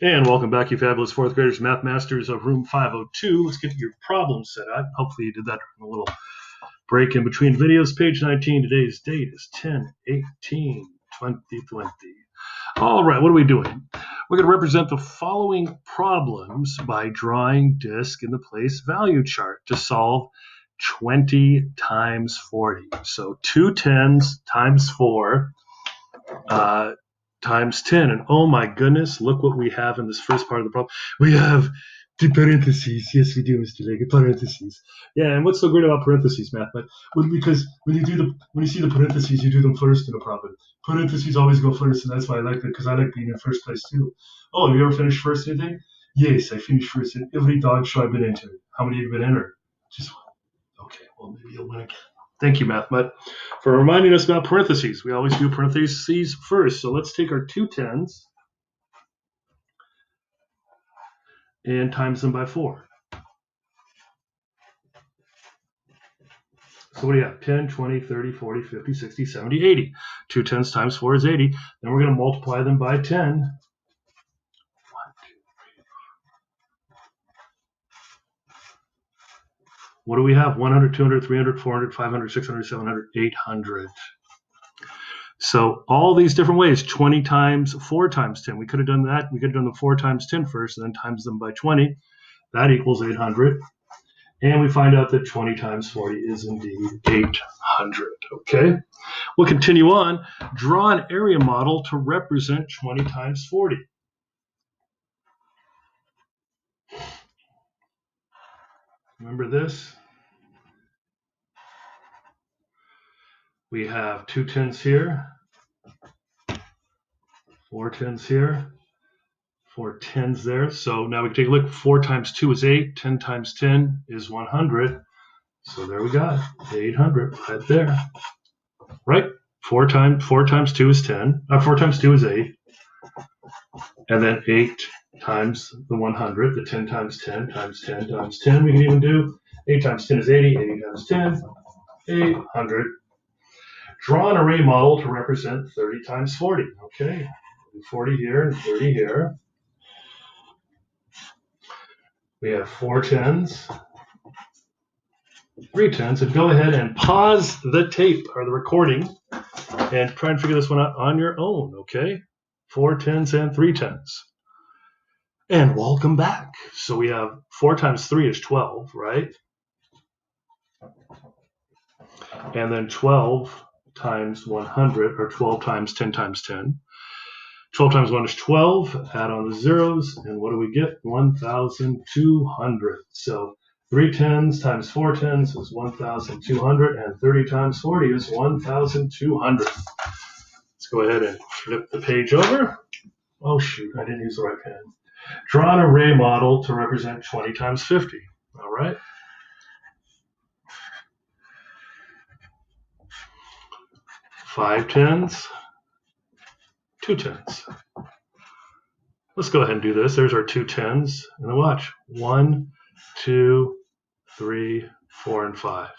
And welcome back, you fabulous fourth graders, math masters of room 502. Let's get your problem set up. Hopefully you did that in a little break in between videos. Page 19, today's date is 10/18/2020. All right, what are we doing? We're going to represent the following problems by drawing disk in the place value chart to solve 20 times 40. So 2 10s times 4 times 10. And oh my goodness, look what we have in this first part of the problem. We have the parentheses. Yes, we do, Mr. Leg, parentheses. Yeah, and what's so great about parentheses, math? Because when you see the parentheses, you do them first in a problem. Parentheses always go first, and that's why I like it, because I like being in first place too. Oh, have you ever finished first in anything? Yes, I finished first in every dog show I've been into. How many have you been entered? Just one. Okay, well, maybe you'll win again. Thank you, MathMutt, for reminding us about parentheses. We always do parentheses first. So let's take our 2 10s and times them by 4. So what do you have? 10, 20, 30, 40, 50, 60, 70, 80. 2 10s times 4 is 80. Then we're going to multiply them by 10. What do we have? 100, 200, 300, 400, 500, 600, 700, 800. So all these different ways, 20 times 4 times 10. We could have done that. We could have done the 4 times 10 first and then times them by 20. That equals 800. And we find out that 20 times 40 is indeed 800. Okay? We'll continue on. Draw an area model to represent 20 times 40. Remember this? We have 2 10s here, 4 10s here, 4 10s there. So now we can take a look. 4 times 2 is 8. 10 times 10 is 100. So there we got 800 right there. Right? 4 times 2 is 10. 4 times 2 is 8. And then 8 times the 100. The 10 times 10 times 10 times 10. We can even do 8 times 10 is 80. 80 times 10, 800. Draw an array model to represent 30 times 40. Okay, 40 here and 30 here. We have 4 10s, 3 10s, and go ahead and pause the tape or the recording and try and figure this one out on your own, okay? 4 10s and 3 10s. And welcome back. So we have 4 times 3 is 12, right? And then 12 times 100, or 12 times 10 times 10. 12 times 1 is 12. Add on the zeros, and what do we get? 1,200. So 3 10s times 4 10s is 1,200, and 30 times 40 is 1,200. Let's go ahead and flip the page over. Oh, shoot, I didn't use the right pen. Draw an array model to represent 20 times 50. All right. 5 10s, 2 10s. Let's go ahead and do this. There's our 2 10s. And then watch. 1, 2, 3, 4, and 5.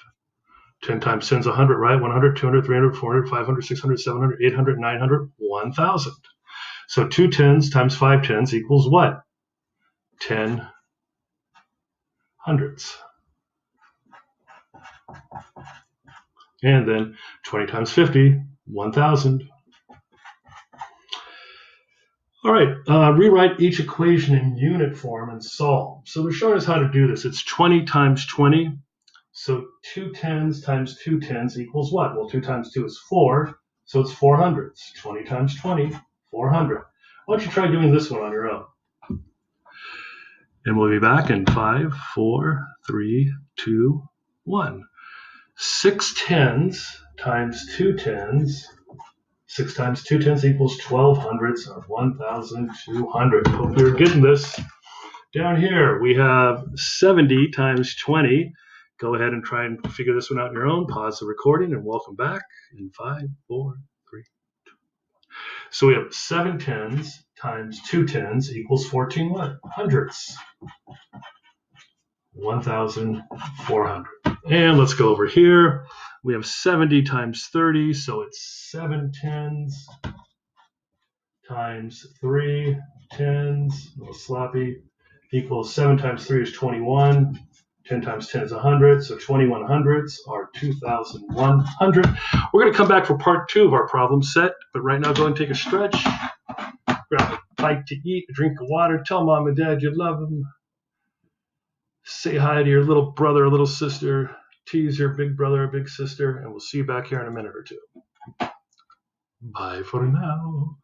10 times 10 is 100, right? 100, 200, 300, 400, 500, 600, 700, 800, 900, 1,000. So 2 10s times 5 10s equals what? 10 hundredths. And then 20 times 50, 1,000. All right, rewrite each equation in unit form and solve. So they're showing us how to do this. It's 20 times 20. So 2 10s times 2 10s equals what? Well, 2 times 2 is 4, so it's 400. 20 times 20, 400. Why don't you try doing this one on your own? And we'll be back in 5, 4, 3, 2, 1. 6 10s times 2 10s. 6 times 2 10s equals 12 hundredths, or 1,200. Hope you're getting this. Down here, we have 70 times 20. Go ahead and try and figure this one out on your own. Pause the recording and welcome back in 5, 4, 3, 2. So we have 7 10s times 2 10s equals 14 what? Hundredths. 1,400. And let's go over here. We have 70 times 30, so it's 7 10s times 3 tens, a little sloppy, equals 7 times 3 is 21. 10 times 10 is 100, so 21 hundredths are 2,100. We're going to come back for part 2 of our problem set, but right now go and take a stretch, grab a bite to eat, a drink of water, tell mom and dad you love them, say hi to your little brother or little sister, tease your big brother or big sister, and we'll see you back here in a minute or two. Bye for now.